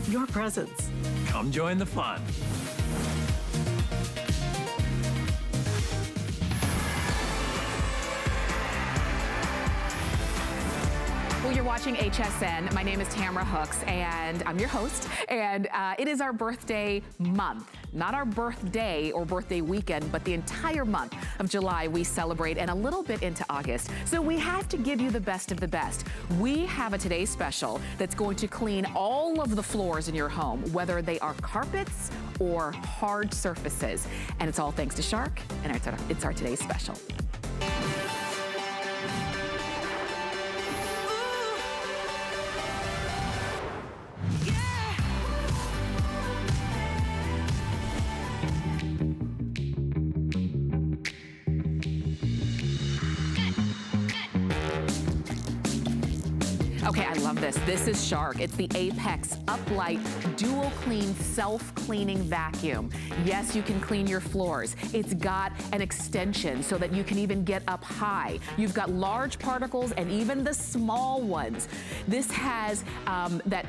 your presence. Come join the fun. Well, you're watching HSN. My name is Tamara Hooks, and I'm your host. And it is our birthday month. Not our birthday or birthday weekend, but the entire month of July we celebrate, and a little bit into August. So we have to give you the best of the best. We have a Today Special that's going to clean all of the floors in your home, whether they are carpets or hard surfaces. And it's all thanks to Shark, and it's our Today Special. Okay, I love this. This is Shark. It's the Apex Uplight Dual Clean Self-Cleaning Vacuum. Yes, you can clean your floors. It's got an extension so that you can even get up high. You've got large particles and even the small ones. This has that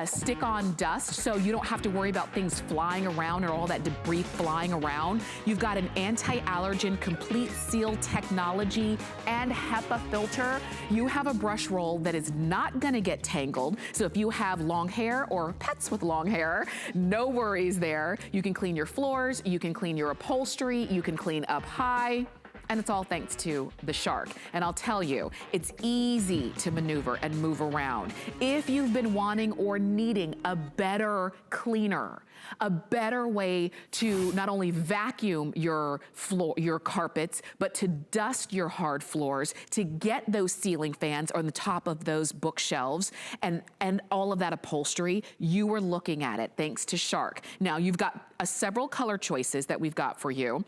stick-on dust, so you don't have to worry about things flying around or all that debris flying around. You've got an anti-allergen complete seal technology and HEPA filter. You have a brush roll that is not gonna get tangled. So if you have long hair or pets with long hair, no worries there. You can clean your floors, you can clean your upholstery, you can clean up high. And it's all thanks to the Shark. And I'll tell you, it's easy to maneuver and move around. If you've been wanting or needing a better cleaner, a better way to not only vacuum your floor, your carpets, but to dust your hard floors, to get those ceiling fans on the top of those bookshelves and all of that upholstery, you are looking at it thanks to Shark. Now you've got several color choices that we've got for you.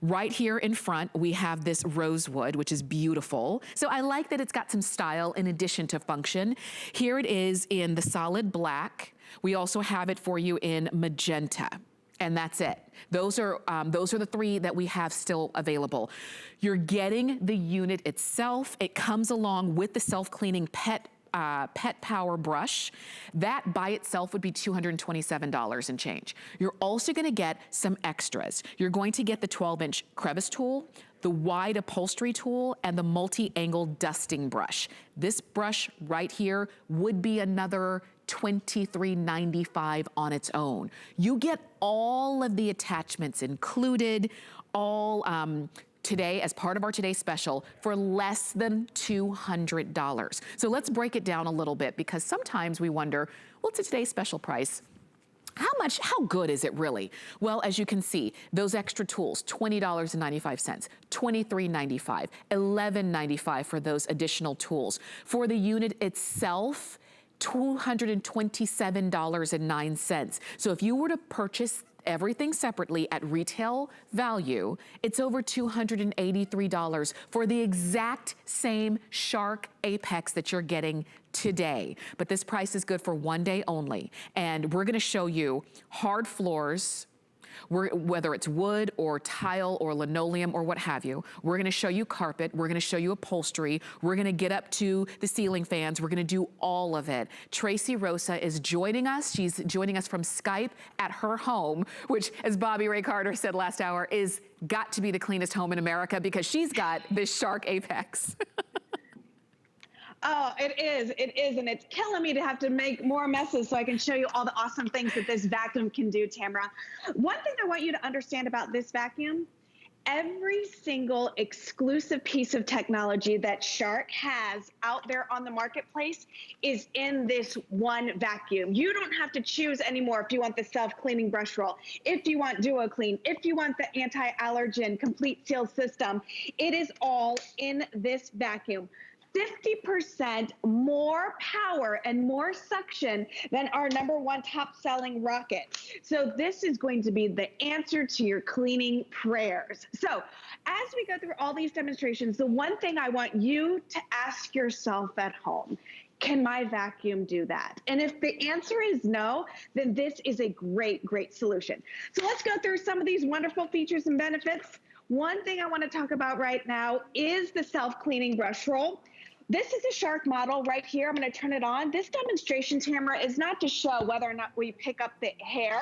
Right here in front, we have this rosewood, which is beautiful. So I like that it's got some style in addition to function. Here it is in the solid black. We also have it for you in magenta. And that's it. Those are the three that we have still available. You're getting the unit itself. It comes along with the self-cleaning pet power brush. That by itself would be $227 and change. You're also gonna get some extras. You're going to get the 12-inch crevice tool, the wide upholstery tool, and the multi-angle dusting brush. This brush right here would be another $23.95 on its own. You get all of the attachments included, all today as part of our Today Special for less than $200. So let's break it down a little bit, because sometimes we wonder, well, it's a Today Special price. How good is it really? Well, as you can see, those extra tools, $20.95, $23.95, $11.95 for those additional tools. For the unit itself, $227.09. So if you were to purchase everything separately at retail value, it's over $283 for the exact same Shark Apex that you're getting today. But this price is good for one day only. And we're gonna show you hard floors, whether it's wood or tile or linoleum or what have you. We're gonna show you carpet, we're gonna show you upholstery, we're gonna get up to the ceiling fans, we're gonna do all of it. Tracy Rosa is joining us. She's joining us from Skype at her home, which, as Bobby Ray Carter said last hour, is got to be the cleanest home in America, because she's got this Shark Apex. Oh, it is, and it's killing me to have to make more messes so I can show you all the awesome things that this vacuum can do, Tamara. One thing I want you to understand about this vacuum, every single exclusive piece of technology that Shark has out there on the marketplace is in this one vacuum. You don't have to choose anymore if you want the self-cleaning brush roll, if you want Duo Clean, if you want the anti-allergen complete seal system. It is all in this vacuum. 50% more power and more suction than our #1 top-selling Rocket. So this is going to be the answer to your cleaning prayers. So as we go through all these demonstrations, the one thing I want you to ask yourself at home, can my vacuum do that? And if the answer is no, then this is a great, great solution. So let's go through some of these wonderful features and benefits. One thing I want to talk about right now is the self-cleaning brush roll. This is a Shark model right here. I'm going to turn it on. This demonstration, Tamara, is not to show whether or not we pick up the hair.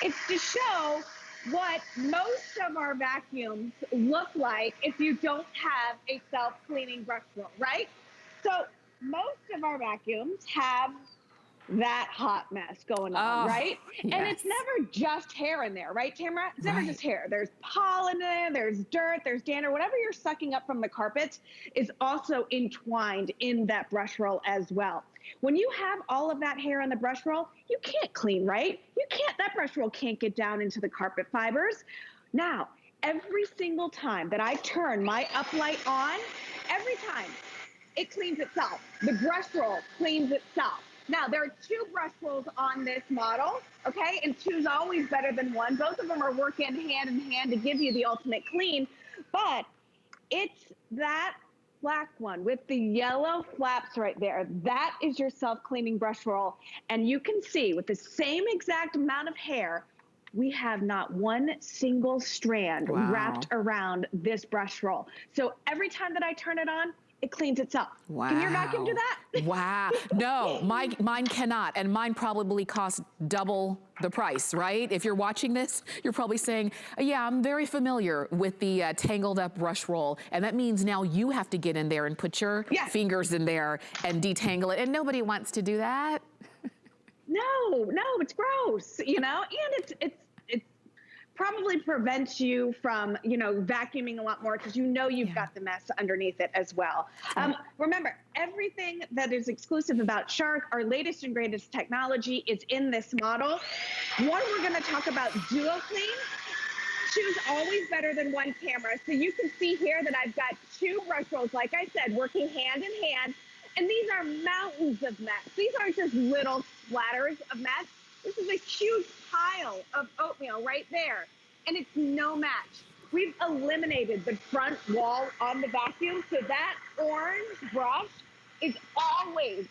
It's to show what most of our vacuums look like if you don't have a self-cleaning brush roll, right? So most of our vacuums have that hot mess going on, right? Yes. And it's never just hair in there, right, Tamara? It's never just hair. There's pollen in there, there's dirt, there's dander. Whatever you're sucking up from the carpets is also entwined in that brush roll as well. When you have all of that hair on the brush roll, you can't clean, right? You can't, that brush roll can't get down into the carpet fibers. Now, every single time that I turn my uplight on, every time it cleans itself. The brush roll cleans itself. Now, there are 2 brush rolls on this model, okay? And 2's always better than 1. Both of them are working hand in hand to give you the ultimate clean, but it's that black one with the yellow flaps right there. That is your self-cleaning brush roll. And you can see with the same exact amount of hair, we have not one single strand wrapped around this brush roll. So every time that I turn it on, it cleans itself. Wow. Can your vacuum do that? Wow. No, mine cannot. And mine probably costs double the price, right? If you're watching this, you're probably saying, yeah, I'm very familiar with the tangled up brush roll. And that means now you have to get in there and put your fingers in there and detangle it. And nobody wants to do that. No, it's gross, you know? And it's probably prevents you from, you know, vacuuming a lot more because you know you've got the mess underneath it as well. Remember, everything that is exclusive about Shark, our latest and greatest technology, is in this model. One, we're going to talk about Duo Clean. 2's always better than 1 camera. So you can see here that I've got 2 brush rolls, like I said, working hand in hand. And these are mountains of mess. These aren't just little splatters of mess. This is a huge pile of oatmeal right there, and it's no match. We've eliminated the front wall on the vacuum, so that orange brush is always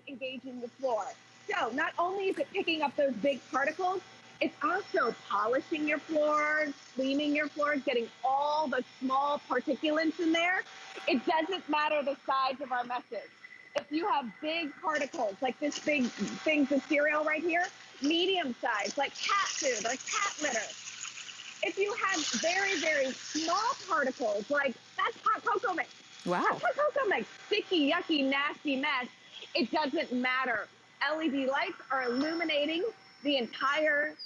engaging the floor. So not only is it picking up those big particles, it's also polishing your floors, cleaning your floors, getting all the small particulates in there. It doesn't matter the size of our messes. If you have big particles, like this big things of cereal right here, medium size, like cat food or cat litter. If you have very, very small particles, like that's hot cocoa mix. Wow. That's hot cocoa mix. Sticky, yucky, nasty mess. It doesn't matter. LED lights are illuminating the entire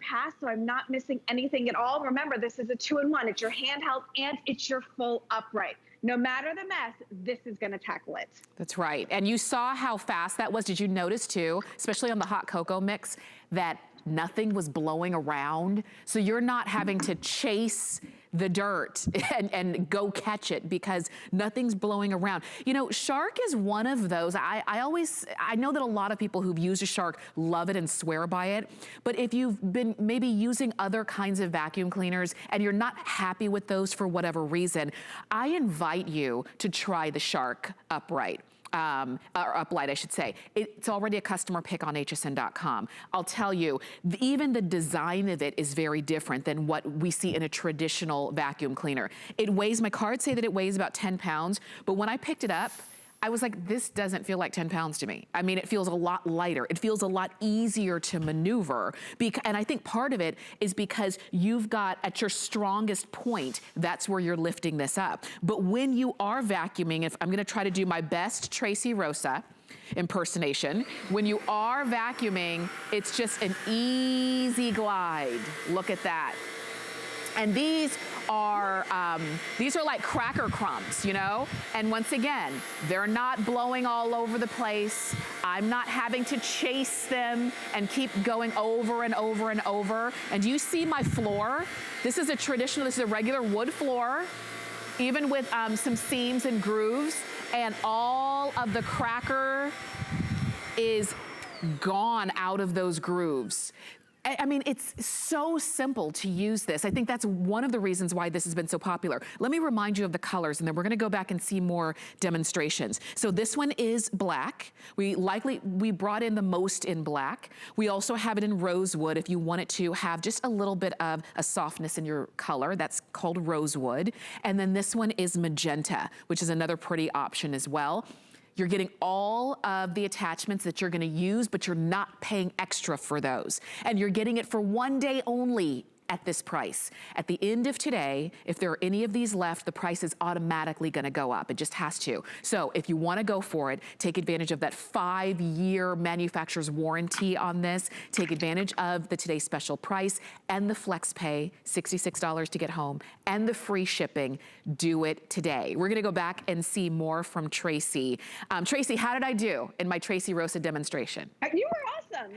pass, so I'm not missing anything at all. Remember, this is a 2-in-1. It's your handheld and it's your full upright. No matter the mess, this is gonna tackle it. That's right. And you saw how fast that was. Did you notice too, especially on the hot cocoa mix, that nothing was blowing around? So you're not having to chase the dirt and go catch it because nothing's blowing around. You know, Shark is one of those, I know that a lot of people who've used a Shark love it and swear by it, but if you've been maybe using other kinds of vacuum cleaners and you're not happy with those for whatever reason, I invite you to try the Shark Upright. Or Uplight, I should say. It's already a customer pick on hsn.com. I'll tell you, even the design of it is very different than what we see in a traditional vacuum cleaner. It weighs, my cards say that it weighs about 10 pounds, but when I picked it up, I was like, this doesn't feel like 10 pounds to me. I mean, it feels a lot lighter. It feels a lot easier to maneuver. And I think part of it is because you've got, at your strongest point, that's where you're lifting this up. But when you are vacuuming, if I'm gonna try to do my best Tracy Rosa impersonation, when you are vacuuming, it's just an easy glide. Look at that. And these are like cracker crumbs, you know? And once again, they're not blowing all over the place. I'm not having to chase them and keep going over and over and over. And you see my floor? This is a regular wood floor, even with some seams and grooves, and all of the cracker is gone out of those grooves. I mean, it's so simple to use this. I think that's one of the reasons why this has been so popular. Let me remind you of the colors, and then we're gonna go back and see more demonstrations. So this one is black. We brought in the most in black. We also have it in rosewood if you want it to have just a little bit of a softness in your color. That's called rosewood. And then this one is magenta, which is another pretty option as well. You're getting all of the attachments that you're gonna use, but you're not paying extra for those. And you're getting it for one day only at this price. At the end of today, if there are any of these left, the price is automatically gonna go up. It just has to. So if you wanna go for it, take advantage of that 5-year manufacturer's warranty on this. Take advantage of the today's special price and the flex pay, $66 to get home, and the free shipping. Do it today. We're gonna go back and see more from Tracy. Tracy, how did I do in my Tracy Rosa demonstration? You were awesome.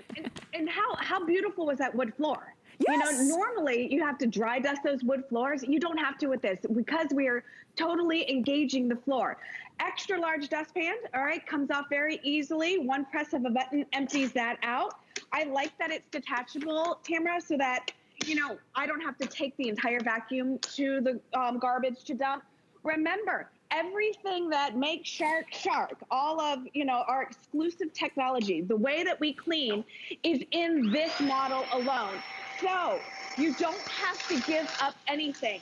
And how beautiful was that wood floor? Yes. You know, normally you have to dry dust those wood floors. You don't have to with this because we are totally engaging the floor. Extra large dustpan, all right, comes off very easily. One press of a button empties that out. I like that it's detachable, Tamara, so that, you know, I don't have to take the entire vacuum to the garbage to dump. Remember, everything that makes Shark Shark, all of, you know, our exclusive technology, the way that we clean is in this model alone. So you don't have to give up anything.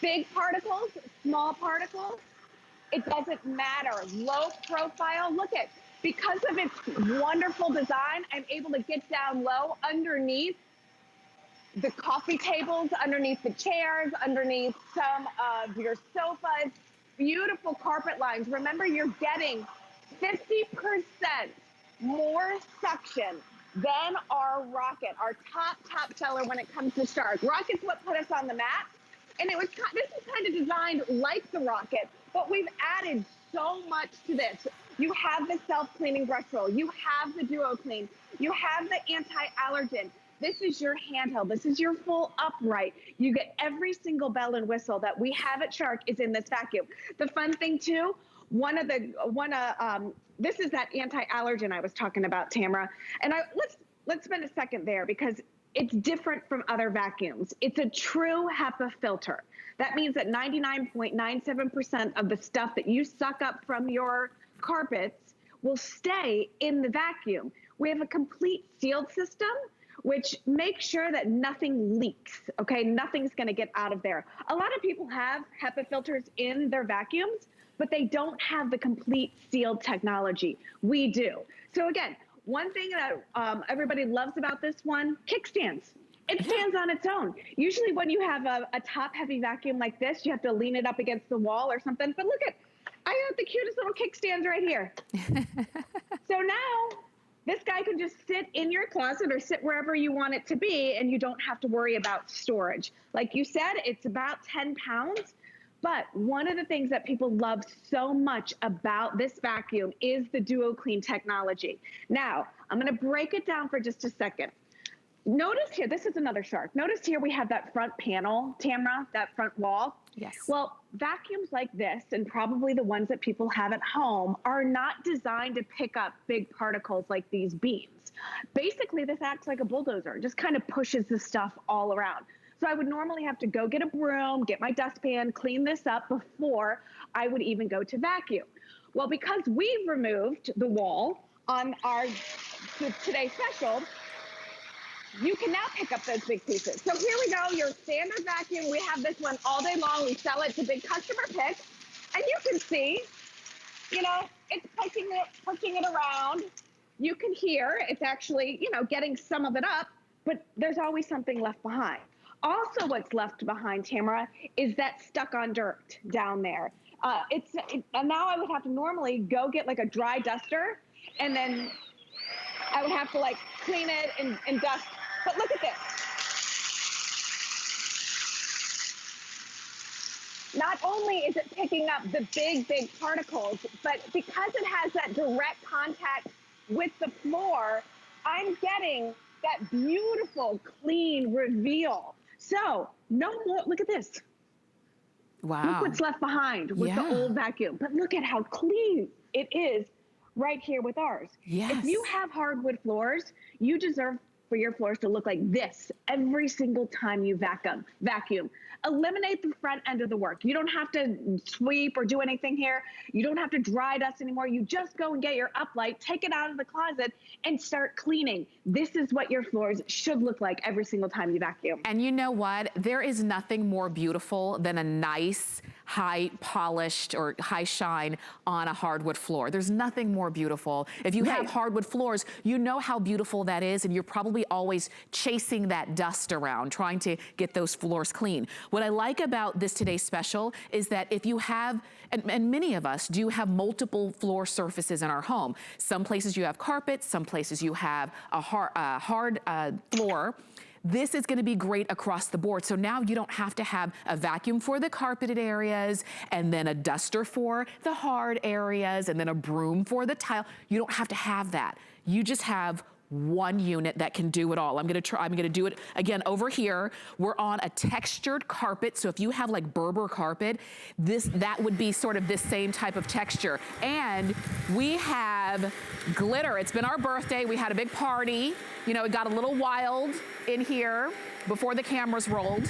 Big particles, small particles, it doesn't matter. Low profile, look at, because of its wonderful design, I'm able to get down low underneath the coffee tables, underneath the chairs, underneath some of your sofas, beautiful carpet lines. Remember, you're getting 50% more suction than our Rocket, our top seller when it comes to Shark. Rocket's what put us on the map. And this is kind of designed like the Rocket, but we've added so much to this. You have the self-cleaning brush roll. You have the Duo Clean. You have the anti-allergen. This is your handheld. This is your full upright. You get every single bell and whistle that we have at Shark is in this vacuum. The fun thing too, this is that anti-allergen I was talking about, Tamara. And let's spend a second there because it's different from other vacuums. It's a true HEPA filter. That means that 99.97% of the stuff that you suck up from your carpets will stay in the vacuum. We have a complete sealed system, which makes sure that nothing leaks, okay? Nothing's gonna get out of there. A lot of people have HEPA filters in their vacuums, but they don't have the complete sealed technology. We do. So again, one thing that everybody loves about this one, kickstands. It stands on its own. Usually when you have a top heavy vacuum like this, you have to lean it up against the wall or something. But look at, I got the cutest little kickstands right here. So now this guy can just sit in your closet or sit wherever you want it to be, and you don't have to worry about storage. Like you said, it's about 10 pounds. But one of the things that people love so much about this vacuum is the Duo Clean technology. Now, I'm gonna break it down for just a second. Notice here, this is another Shark. Notice here we have that front panel, Tamara, that front wall. Yes. Well, vacuums like this, and probably the ones that people have at home, are not designed to pick up big particles like these beams. Basically, this acts like a bulldozer, just kind of pushes the stuff all around. So I would normally have to go get a broom, get my dustpan, clean this up before I would even go to vacuum. Well, because we've removed the wall on our today's special, you can now pick up those big pieces. So here we go, your standard vacuum. We have this one all day long. We sell it to big customer picks. And you can see, you know, it's pushing it around. You can hear it's actually, you know, getting some of it up, but there's always something left behind. Also, what's left behind, Tamara, is that stuck on dirt down there. And now I would have to normally go get like a dry duster, and then I would have to like clean it and dust. But look at this. Not only is it picking up the big particles, but because it has that direct contact with the floor, I'm getting that beautiful, clean reveal. So no more, look at this. Wow. Look what's left behind with the old vacuum. But look at how clean it is right here with ours. Yes. If you have hardwood floors, you deserve for your floors to look like this every single time you vacuum. Eliminate the front end of the work. You don't have to sweep or do anything here. You don't have to dry dust anymore. You just go and get your uplight, take it out of the closet, and start cleaning. This is what your floors should look like every single time you vacuum. And you know what? There is nothing more beautiful than a nice, high polished or high shine on a hardwood floor. There's nothing more beautiful. If you have hardwood floors, you know how beautiful that is, and you're probably always chasing that dust around, trying to get those floors clean. What I like about this today's special is that if you have, and many of us do have multiple floor surfaces in our home. Some places you have carpet, some places you have a hard floor. This is gonna be great across the board. So now you don't have to have a vacuum for the carpeted areas, and then a duster for the hard areas, and then a broom for the tile. You don't have to have that. You just have one unit that can do it all. I'm gonna do it again over here. We're on a textured carpet, so if you have like Berber carpet, that would be sort of this same type of texture. And we have glitter. It's been our birthday. We had a big party. You know, it got a little wild in here before the cameras rolled.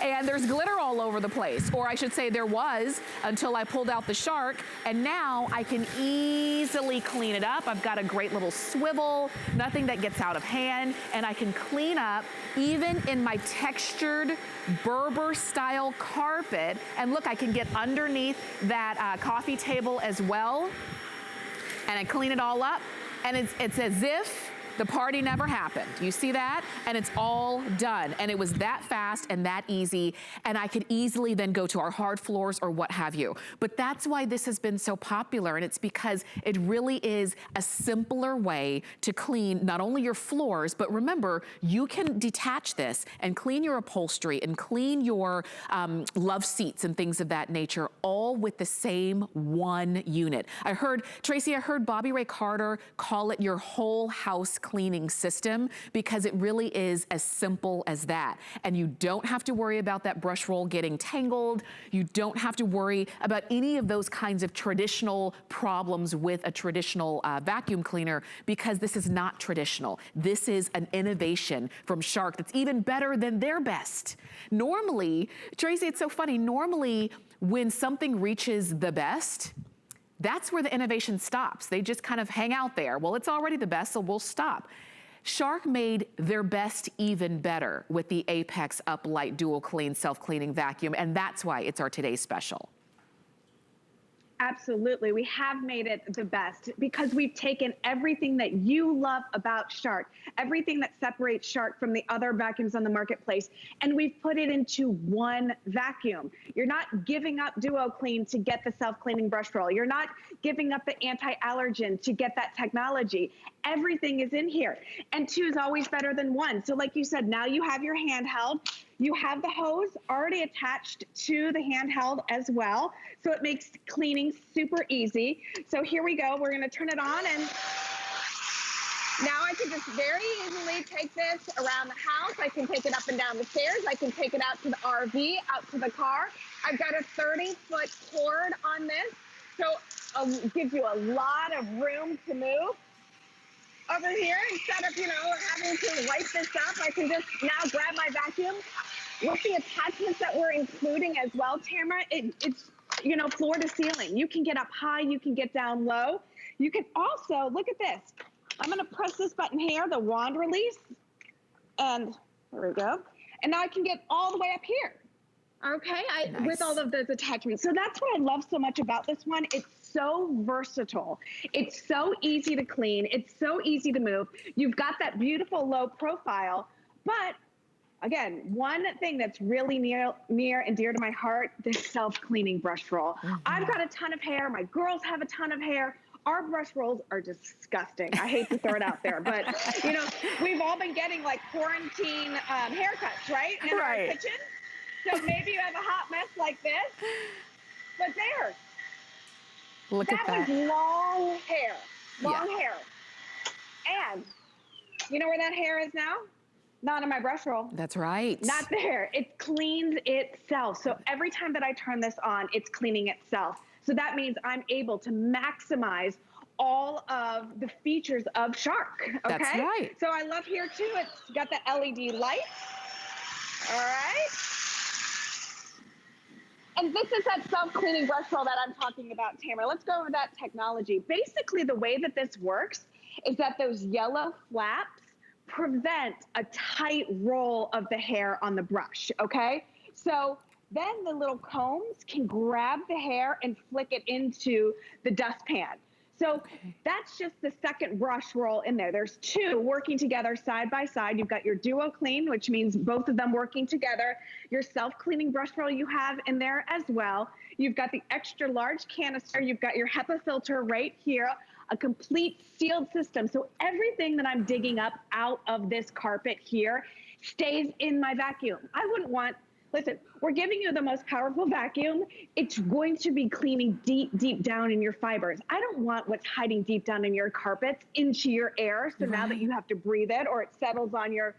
And there's glitter all over the place. Or I should say there was until I pulled out the shark. And now I can easily clean it up. I've got a great little swivel, nothing that gets out of hand. And I can clean up even in my textured Berber style carpet. And look, I can get underneath that coffee table as well. And I clean it all up. And it's as if the party never happened. You see that? And it's all done. And it was that fast and that easy. And I could easily then go to our hard floors or what have you. But that's why this has been so popular. And it's because it really is a simpler way to clean not only your floors, but remember, you can detach this and clean your upholstery and clean your love seats and things of that nature, all with the same one unit. Tracy, I heard Bobby Ray Carter call it your whole house cleaning system, because it really is as simple as that. And you don't have to worry about that brush roll getting tangled. You don't have to worry about any of those kinds of traditional problems with a traditional vacuum cleaner, because this is not traditional. This is an innovation from Shark that's even better than their best. Normally, Tracy, it's so funny, normally when something reaches the best, that's where the innovation stops. They just kind of hang out there. Well, it's already the best, so we'll stop. Shark made their best even better with the Apex Uplight Dual Clean Self-Cleaning Vacuum, and that's why it's our today's special. Absolutely, we have made it the best because we've taken everything that you love about Shark, everything that separates Shark from the other vacuums on the marketplace, and we've put it into one vacuum. You're not giving up Duo Clean to get the self-cleaning brush roll. You're not giving up the anti-allergen to get that technology. Everything is in here, and two is always better than one. So like you said, now you have your handheld. You have the hose already attached to the handheld as well, so it makes cleaning super easy. So here we go. We're going to turn it on, and now I can just very easily take this around the house. I can take it up and down the stairs. I can take it out to the RV, out to the car. I've got a 30-foot cord on this, so it gives you a lot of room to move. Over here, instead of, having to wipe this up, I can just now grab my vacuum. With the attachments that we're including as well, Tamara, it's, floor to ceiling. You can get up high, you can get down low. You can also, look at this. I'm gonna press this button here, the wand release, and there we go. And now I can get all the way up here, okay? Nice. With all of those attachments. So that's what I love so much about this one. It's so versatile. It's so easy to clean. It's so easy to move. You've got that beautiful low profile, but again, one thing that's really near and dear to my heart, this self-cleaning brush roll. Mm-hmm. I've got a ton of hair. My girls have a ton of hair. Our brush rolls are disgusting. I hate to throw it out there, but we've all been getting like quarantine haircuts, right? In our kitchen. So maybe you have a hot mess like this, but there. Look at that. That was long hair, hair. And you know where that hair is now? Not in my brush roll. That's right. Not there. It cleans itself. So every time that I turn this on, it's cleaning itself. So that means I'm able to maximize all of the features of Shark, okay? That's right. So I love here too, it's got the LED lights, all right? And this is that self-cleaning brush roll that I'm talking about, Tamara. Let's go over that technology. Basically, the way that this works is that those yellow flaps prevent a tight roll of the hair on the brush, okay? So then the little combs can grab the hair and flick it into the dustpan. So that's just the second brush roll in there. There's two working together side by side. You've got your duo clean, which means both of them working together. Your self-cleaning brush roll you have in there as well. You've got the extra large canister. You've got your HEPA filter right here, a complete sealed system. So everything that I'm digging up out of this carpet here stays in my vacuum. I wouldn't want, listen, we're giving you the most powerful vacuum. It's going to be cleaning deep, deep down in your fibers. I don't want what's hiding deep down in your carpets into your air. So now that you have to breathe it or it settles on your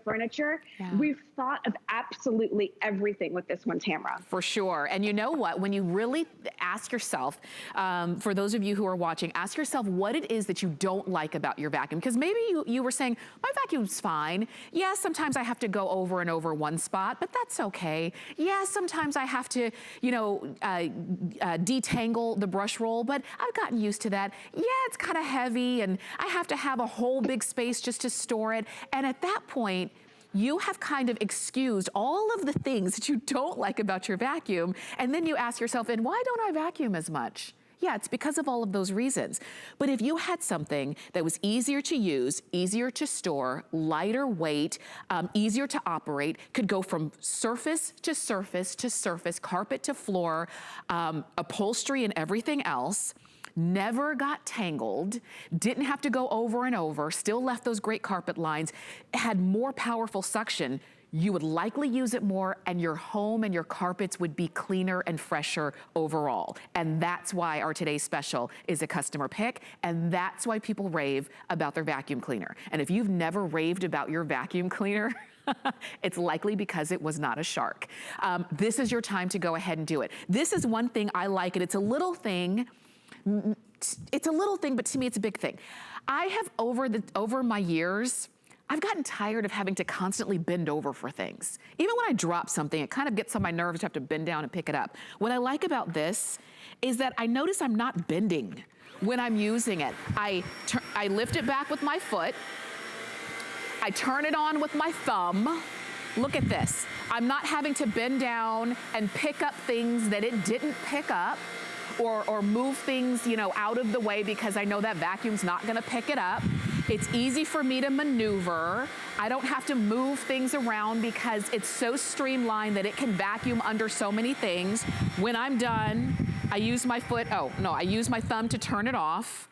furniture. We've thought of absolutely everything with this one, Tamara. For sure. And you know what? When you really ask yourself, for those of you who are watching, ask yourself what it is that you don't like about your vacuum. Because maybe you were saying, my vacuum's fine. Yeah, sometimes I have to go over and over one spot, but that's okay. Yeah, sometimes I have to, you know, detangle the brush roll, but I've gotten used to that. Yeah, it's kind of heavy and I have to have a whole big space just to store it. And at that point, you have kind of excused all of the things that you don't like about your vacuum, and then you ask yourself, and why don't I vacuum as much? Yeah, it's because of all of those reasons. But if you had something that was easier to use, easier to store, lighter weight, easier to operate, could go from surface to surface to surface, carpet to floor, upholstery and everything else, never got tangled, didn't have to go over and over, still left those great carpet lines, had more powerful suction, you would likely use it more and your home and your carpets would be cleaner and fresher overall. And that's why our today's special is a customer pick, and that's why people rave about their vacuum cleaner. And if you've never raved about your vacuum cleaner, it's likely because it was not a Shark. This is your time to go ahead and do it. This is one thing I like, and it's a little thing. It's a little thing, but to me it's a big thing. I have over my years, I've gotten tired of having to constantly bend over for things. Even when I drop something, it kind of gets on my nerves to have to bend down and pick it up. What I like about this is that I notice I'm not bending when I'm using it. I lift it back with my foot. I turn it on with my thumb. Look at this. I'm not having to bend down and pick up things that it didn't pick up. Or move things, you know, out of the way because I know that vacuum's not gonna pick it up. It's easy for me to maneuver. I don't have to move things around because it's so streamlined that it can vacuum under so many things. When I'm done, I use my I use my thumb to turn it off.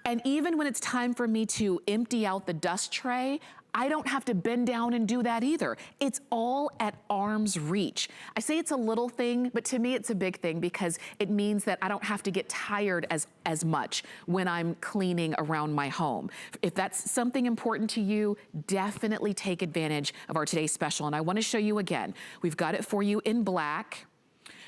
And even when it's time for me to empty out the dust tray, I don't have to bend down and do that either. It's all at arm's reach. I say it's a little thing, but to me it's a big thing because it means that I don't have to get tired as much when I'm cleaning around my home. If that's something important to you, definitely take advantage of our today's special. And I wanna show you again. We've got it for you in black.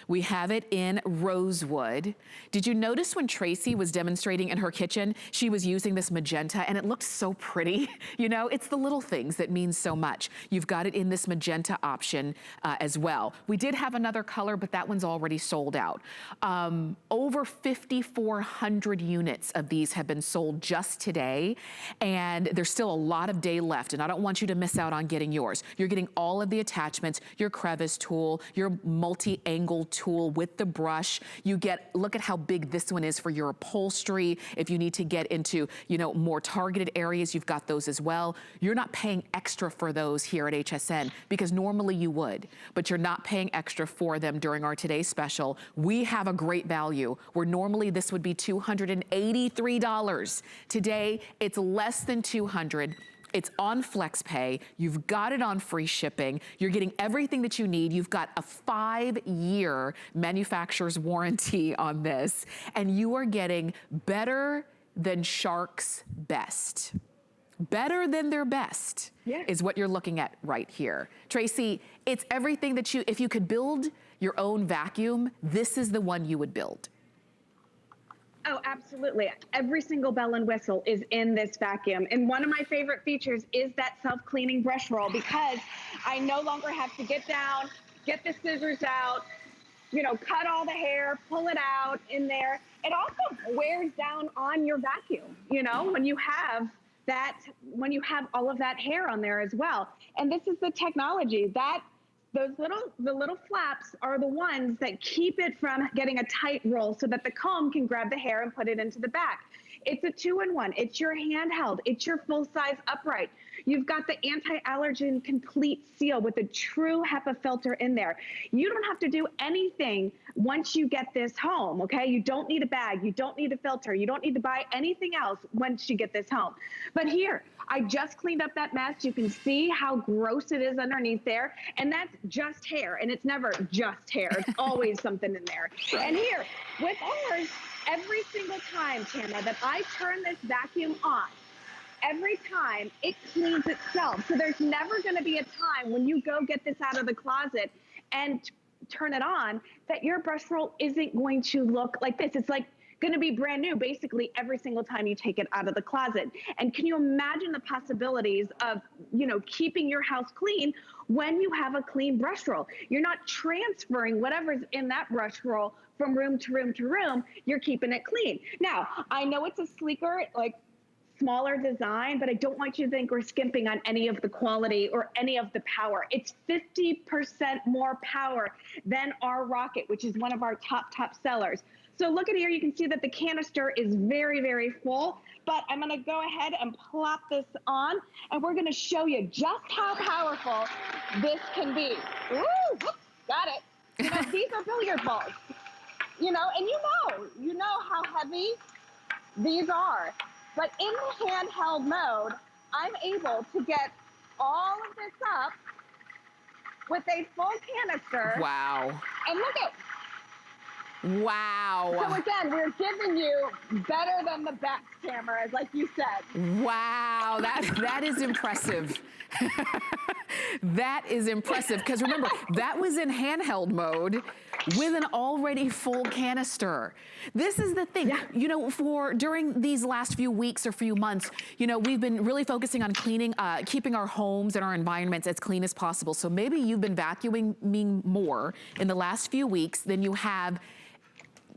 We have it in rosewood. Did you notice when Tracy was demonstrating in her kitchen, she was using this magenta and it looked so pretty? You know, it's the little things that mean so much. You've got it in this magenta option as well. We did have another color, but that one's already sold out. Over 5,400 units of these have been sold just today, and there's still a lot of day left, and I don't want you to miss out on getting yours. You're getting all of the attachments, your crevice tool, your multi-angle tool with the brush. You get, look at how big this one is for your upholstery. If you need to get into, you know, more targeted areas, you've got those as well. You're not paying extra for those here at HSN because normally you would, but you're not paying extra for them during our today's special. We have a great value where normally this would be $283. Today, it's less than $200. It's on FlexPay. You've got it on free shipping. You're getting everything that you need. You've got a 5-year manufacturer's warranty on this, and you are getting better than Shark's best. Better than their best is what you're looking at right here. Tracy, it's everything that if you could build your own vacuum, this is the one you would build. Oh, absolutely. Every single bell and whistle is in this vacuum. And one of my favorite features is that self-cleaning brush roll, because I no longer have to get down, get the scissors out, you know, cut all the hair, pull it out in there. It also wears down on your vacuum, you know, when you have all of that hair on there as well. And this is the technology that the little flaps are the ones that keep it from getting a tight roll so that the comb can grab the hair and put it into the back. It's a 2-in-1. It's your handheld. It's your full-size upright. You've got the anti-allergen complete seal with a true HEPA filter in there. You don't have to do anything once you get this home, okay? You don't need a bag. You don't need a filter. You don't need to buy anything else once you get this home. But here, I just cleaned up that mess. You can see how gross it is underneath there. And that's just hair. And it's never just hair. It's always something in there. And here, with ours, every single time, Tamara, that I turn this vacuum on, every time it cleans itself. So there's never going to be a time when you go get this out of the closet and turn it on that your brush roll isn't going to look like this. It's like going to be brand new basically every single time you take it out of the closet. And can you imagine the possibilities of, you know, keeping your house clean when you have a clean brush roll? You're not transferring whatever's in that brush roll from room to room to room. You're keeping it clean. Now, I know it's a sleeker, like, smaller design, but I don't want you to think we're skimping on any of the quality or any of the power. It's 50% more power than our Rocket, which is one of our top sellers. So look at here, you can see that the canister is very, very full, but I'm gonna go ahead and plop this on, and we're gonna show you just how powerful this can be. Woo, got it. You know, these are billiard balls, you know, and you know how heavy these are. But in the handheld mode, I'm able to get all of this up with a full canister. Wow. And look at. Wow. So again, we're giving you better than the best, cameras, like you said. Wow, that is impressive. That is impressive, because remember, that was in handheld mode with an already full canister. This is the thing, you know, during these last few weeks or few months, you know, we've been really focusing on cleaning, keeping our homes and our environments as clean as possible. So maybe you've been vacuuming more in the last few weeks than you have,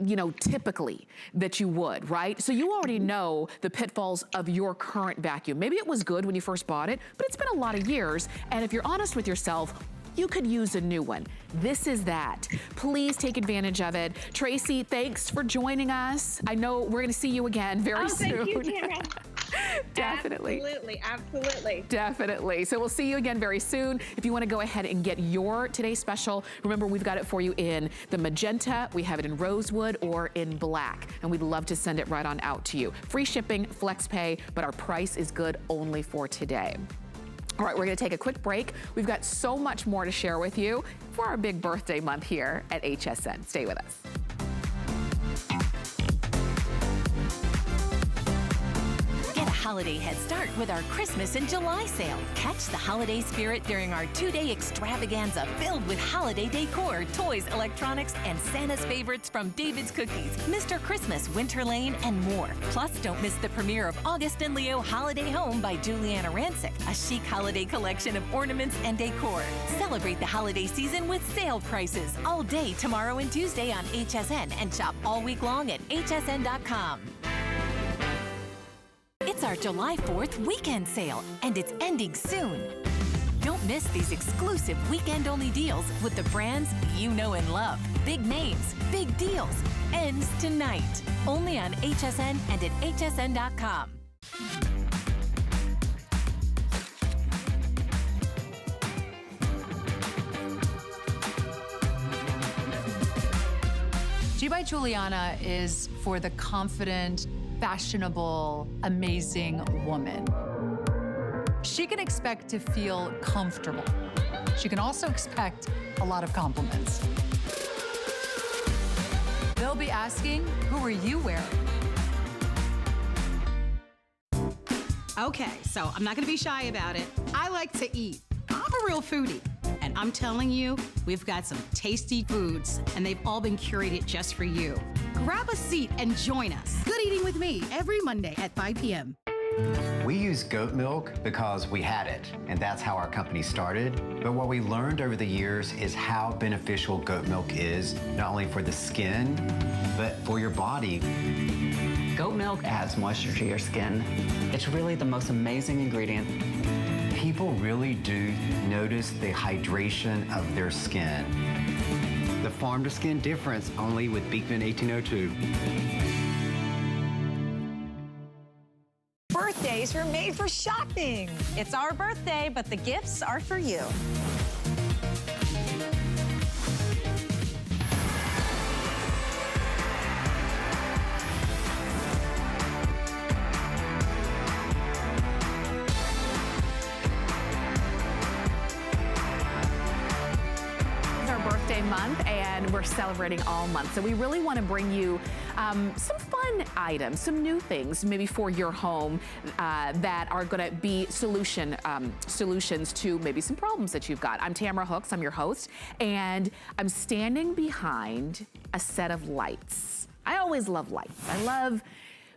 you know, typically that you would, right? So you already know the pitfalls of your current vacuum. Maybe it was good when you first bought it, but it's been a lot of years. And if you're honest with yourself, you could use a new one. This is that. Please take advantage of it. Tracy, thanks for joining us. I know we're gonna see you again very soon. Thank you, Tamara. Definitely. Absolutely. Definitely. So we'll see you again very soon. If you want to go ahead and get your today's special, remember we've got it for you in the magenta, we have it in rosewood, or in black, and we'd love to send it right on out to you. Free shipping, flex pay, but our price is good only for today. All right, we're going to take a quick break. We've got so much more to share with you for our big birthday month here at HSN. Stay with us. Holiday head start with our Christmas in July sale. Catch the holiday spirit during our 2-day extravaganza filled with holiday decor, toys, electronics, and Santa's favorites from David's Cookies, Mr. Christmas, Winter Lane, and more. Plus, don't miss the premiere of August and Leo Holiday Home by Juliana Rancic, a chic holiday collection of ornaments and decor. Celebrate the holiday season with sale prices all day tomorrow and Tuesday on HSN, and shop all week long at hsn.com. It's our July 4th weekend sale, and it's ending soon. Don't miss these exclusive weekend-only deals with the brands you know and love. Big names, big deals. Ends tonight. Only on HSN and at hsn.com. G by Juliana is for the confident, fashionable, amazing woman. She can expect to feel comfortable. She can also expect a lot of compliments. They'll be asking, who are you wearing? Okay, so I'm not gonna be shy about it. I like to eat. I'm a real foodie. And I'm telling you, we've got some tasty foods, and they've all been curated just for you. Grab a seat and join us. Good Eating with Me every Monday at 5 p.m. We use goat milk because we had it, and that's how our company started. But what we learned over the years is how beneficial goat milk is, not only for the skin, but for your body. Goat milk adds moisture to your skin. It's really the most amazing ingredient. People really do notice the hydration of their skin. The farm to skin difference only with Beekman 1802. Birthdays are made for shopping. It's our birthday, but the gifts are for you. Month, and we're celebrating all month. So we really want to bring you some fun items, some new things, maybe for your home that are going to be solutions to maybe some problems that you've got. I'm Tamara Hooks, I'm your host, and I'm standing behind a set of lights. I always love lights. I love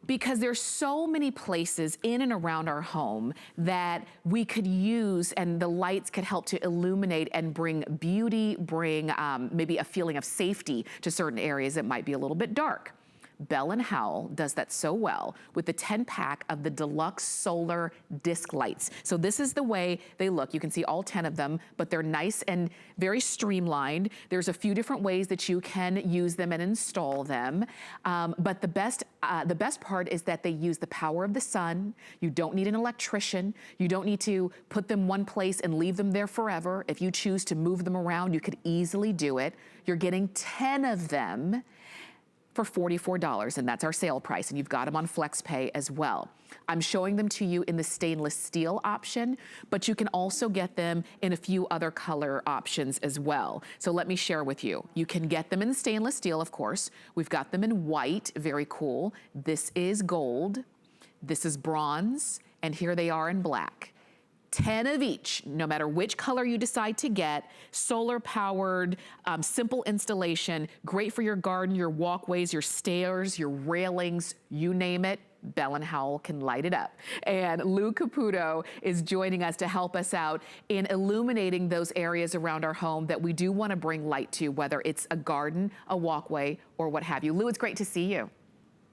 because there's so many places in and around our home that we could use, and the lights could help to illuminate and bring beauty, bring maybe a feeling of safety to certain areas that might be a little bit dark. Bell & Howell does that so well with the 10-pack of the deluxe solar disc lights. So this is the way they look. You can see all 10 of them, but they're nice and very streamlined. There's a few different ways that you can use them and install them. But the best part is that they use the power of the sun. You don't need an electrician. You don't need to put them one place and leave them there forever. If you choose to move them around, you could easily do it. You're getting 10 of them for $44, and that's our sale price, and you've got them on FlexPay as well. I'm showing them to you in the stainless steel option, but you can also get them in a few other color options as well. So let me share with you. You can get them in stainless steel, of course. We've got them in white, very cool. This is gold, this is bronze, and here they are in black. 10 of each, no matter which color you decide to get, solar powered, simple installation, great for your garden, your walkways, your stairs, your railings, you name it. Bell & Howell can light it up. And Lou Caputo is joining us to help us out in illuminating those areas around our home that we do want to bring light to, whether it's a garden, a walkway, or what have you. Lou, it's great to see you.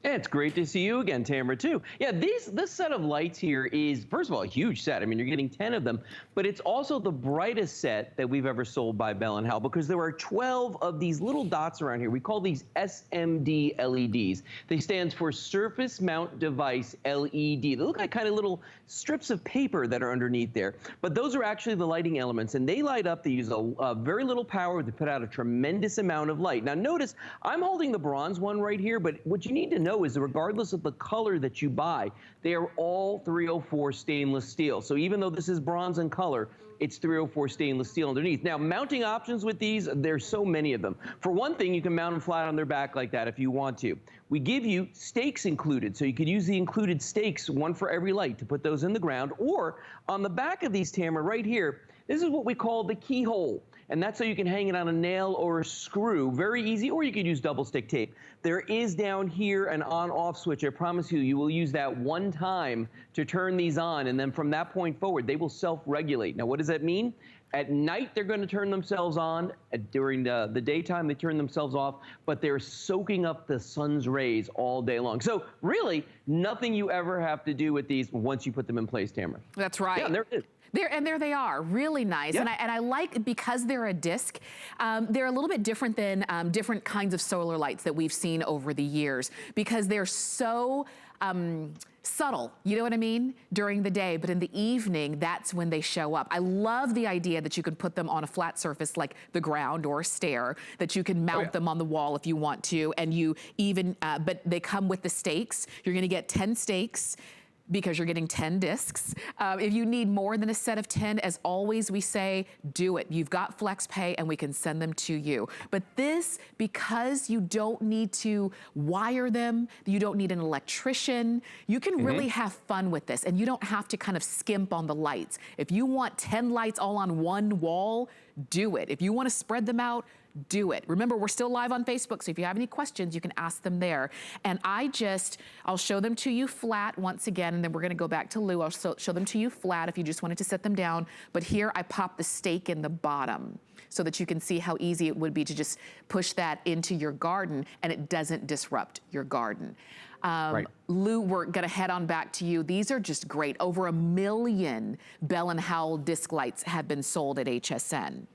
Yeah, it's great to see you again, Tamara, too. Yeah, this set of lights here is, first of all, a huge set. I mean, you're getting 10 of them, but it's also the brightest set that we've ever sold by Bell & Howell, because there are 12 of these little dots around here. We call these SMD LEDs. They stand for Surface Mount Device LED. They look like kind of little strips of paper that are underneath there, but those are actually the lighting elements, and they light up. They use a very little power to put out a tremendous amount of light. Now, notice I'm holding the bronze one right here, but what you need to know is that regardless of the color that you buy, they are all 304 stainless steel. So even though this is bronze in color, it's 304 stainless steel underneath. Now, mounting options with these, there's so many of them. For one thing, you can mount them flat on their back like that if you want to. We give you stakes included, so you could use the included stakes, one for every light, to put those in the ground. Or on the back of these, Tamara, right here, this is what we call the keyhole. And that's so you can hang it on a nail or a screw. Very easy, or you could use double stick tape. There is down here an on-off switch. I promise you, you will use that one time to turn these on, and then from that point forward, they will self-regulate. Now, what does that mean? At night, they're going to turn themselves on. During the daytime, they turn themselves off, but they're soaking up the sun's rays all day long. So really, nothing you ever have to do with these once you put them in place, Tamara. That's right. Yeah, there it is. There they are, really nice. Yep. And I like, because they're a disc, they're a little bit different than different kinds of solar lights that we've seen over the years, because they're so subtle, you know what I mean, during the day, but in the evening, that's when they show up. I love the idea that you can put them on a flat surface like the ground or a stair, that you can mount them on the wall if you want to, and you even, but they come with the stakes. You're gonna get 10 stakes, because you're getting 10 discs. If you need more than a set of 10, as always, we say, do it. You've got FlexPay and we can send them to you. But this, because you don't need to wire them, you don't need an electrician, you can really have fun with this, and you don't have to kind of skimp on the lights. If you want 10 lights all on one wall, do it. If you want to spread them out, do it. Remember, we're still live on Facebook, so if you have any questions, you can ask them there. And I'll show them to you flat once again, and then we're gonna go back to Lou. I'll show them to you flat if you just wanted to set them down. But here I pop the stake in the bottom so that you can see how easy it would be to just push that into your garden and it doesn't disrupt your garden. Right. Lou, we're gonna head on back to you. These are just great. Over 1 million Bell & Howell disc lights have been sold at HSN.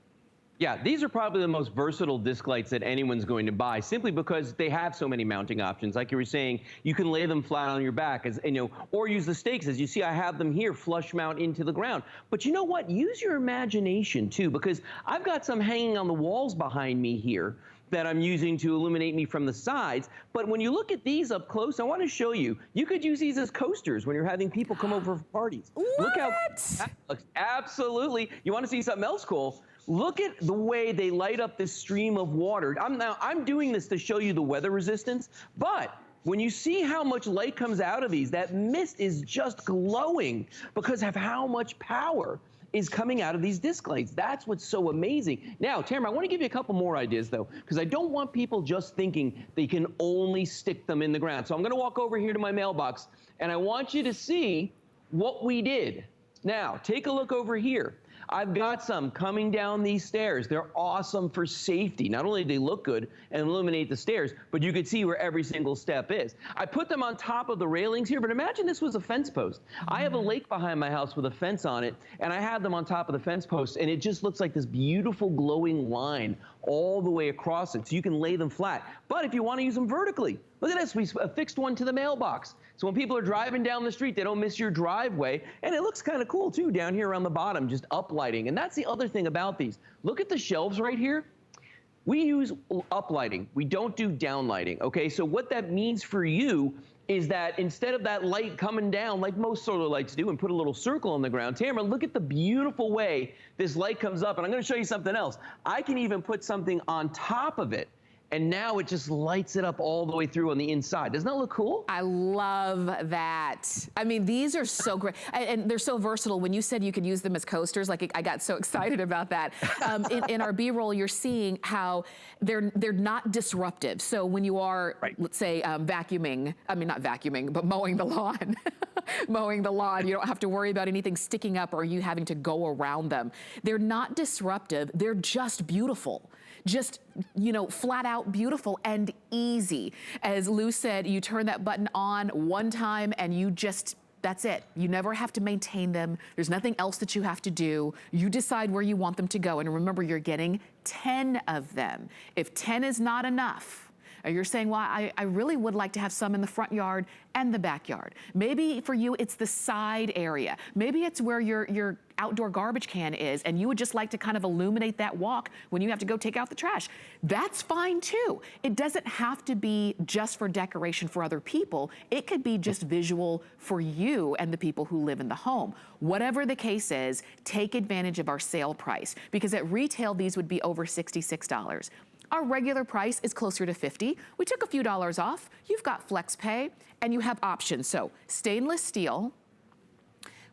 Yeah, these are probably the most versatile disc lights that anyone's going to buy, simply because they have so many mounting options. Like you were saying, you can lay them flat on your back, or use the stakes. As you see, I have them here, flush mount into the ground. But you know what? Use your imagination too, because I've got some hanging on the walls behind me here that I'm using to illuminate me from the sides. But when you look at these up close, I want to show you, you could use these as coasters when you're having people come over for parties. What? Look how that looks. Absolutely. You want to see something else cool? Look at the way they light up this stream of water. I'm doing this to show you the weather resistance, but when you see how much light comes out of these, that mist is just glowing because of how much power is coming out of these disc lights. That's what's so amazing. Now, Tamara, I want to give you a couple more ideas though, because I don't want people just thinking they can only stick them in the ground. So I'm going to walk over here to my mailbox and I want you to see what we did. Now, take a look over here. I've got some coming down these stairs. They're awesome for safety. Not only do they look good and illuminate the stairs, but you could see where every single step is. I put them on top of the railings here, but imagine this was a fence post. I have a lake behind my house with a fence on it, and I have them on top of the fence post, and it just looks like this beautiful glowing line all the way across it, so you can lay them flat. But if you want to use them vertically, look at this, we affixed one to the mailbox. So when people are driving down the street, they don't miss your driveway. And it looks kind of cool too, down here around the bottom, just uplighting. And that's the other thing about these. Look at the shelves right here. We use uplighting. We don't do downlighting, okay? So what that means for you is that instead of that light coming down like most solar lights do and put a little circle on the ground, Tamara, look at the beautiful way this light comes up. And I'm gonna show you something else. I can even put something on top of it, and now it just lights it up all the way through on the inside. Doesn't that look cool? I love that. I mean, these are so great. And they're so versatile. When you said you could use them as coasters, like I got so excited about that. In our B-roll, you're seeing how they're not disruptive. So when you are, let's say, vacuuming, I mean, not vacuuming, but mowing the lawn, mowing the lawn, you don't have to worry about anything sticking up or you having to go around them. They're not disruptive. They're just beautiful. Just, flat out beautiful and easy. As Lou said, you turn that button on one time and that's it. You never have to maintain them. There's nothing else that you have to do. You decide where you want them to go. And remember, you're getting 10 of them. If 10 is not enough, or you're saying, well, I really would like to have some in the front yard and the backyard. Maybe for you, it's the side area. Maybe it's where your outdoor garbage can is, and you would just like to kind of illuminate that walk when you have to go take out the trash. That's fine too. It doesn't have to be just for decoration for other people. It could be just visual for you and the people who live in the home. Whatever the case is, take advantage of our sale price, because at retail, these would be over $66. Our regular price is closer to $50. We took a few dollars off. You've got flex pay and you have options. So stainless steel,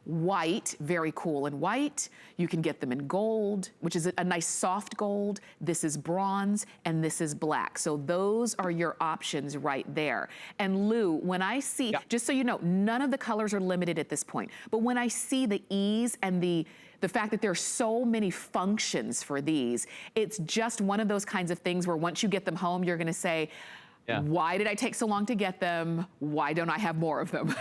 white, very cool in white. You can get them in gold, which is a nice soft gold. This is bronze and this is black. So those are your options right there. And Lou, when I see, just so you know, none of the colors are limited at this point, but when I see the ease and the fact that there are so many functions for these, it's just one of those kinds of things where once you get them home, you're gonna say, why did I take so long to get them? Why don't I have more of them?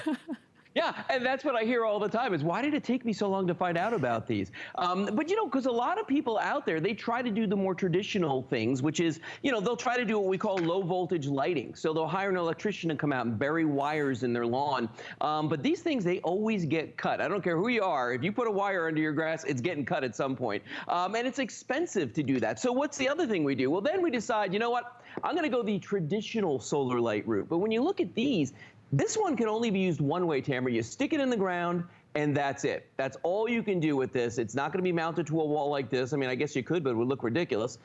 Yeah, and that's what I hear all the time is, why did it take me so long to find out about these? But because a lot of people out there, they try to do the more traditional things, which is, they'll try to do what we call low voltage lighting. So they'll hire an electrician to come out and bury wires in their lawn. But these things, they always get cut. I don't care who you are. If you put a wire under your grass, it's getting cut at some point. And it's expensive to do that. So what's the other thing we do? Well, then we decide, you know what? I'm going to go the traditional solar light route. But when you look at these, this one can only be used one way, Tamara. You stick it in the ground, and that's it. That's all you can do with this. It's not going to be mounted to a wall like this. I mean, I guess you could, but it would look ridiculous.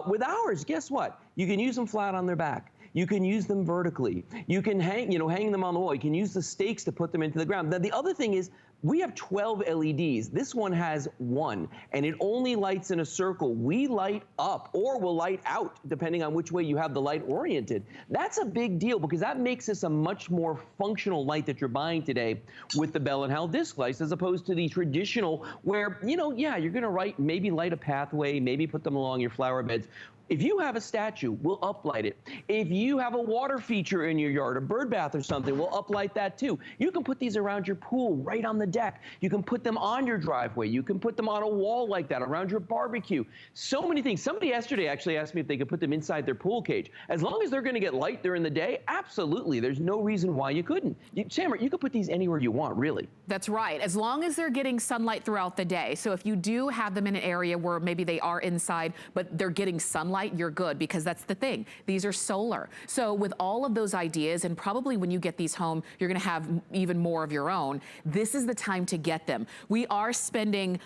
With ours, guess what? You can use them flat on their back. You can use them vertically. You can hang them on the wall. You can use the stakes to put them into the ground. Now, the other thing is We have 12 LEDs. This one has 1, and it only lights in a circle. We light up, or will light out, depending on which way you have the light oriented. That's a big deal, because that makes this a much more functional light that you're buying today with the Bell & Howell disc lights, as opposed to the traditional where, you know, yeah, you're gonna maybe light a pathway, maybe put them along your flower beds. If you have a statue, we'll uplight it. If you have a water feature in your yard, a bird bath or something, we'll uplight that too. You can put these around your pool, right on the deck. You can put them on your driveway. You can put them on a wall like that, around your barbecue. So many things. Somebody yesterday actually asked me if they could put them inside their pool cage. As long as they're gonna get light during the day, absolutely. There's no reason why you couldn't. Tamara, you could put these anywhere you want, really. That's right, as long as they're getting sunlight throughout the day. So if you do have them in an area where maybe they are inside, but they're getting sunlight, you're good, because that's the thing. These are solar. So with all of those ideas, and probably when you get these home, you're gonna have even more of your own, this is the time to get them. We are spending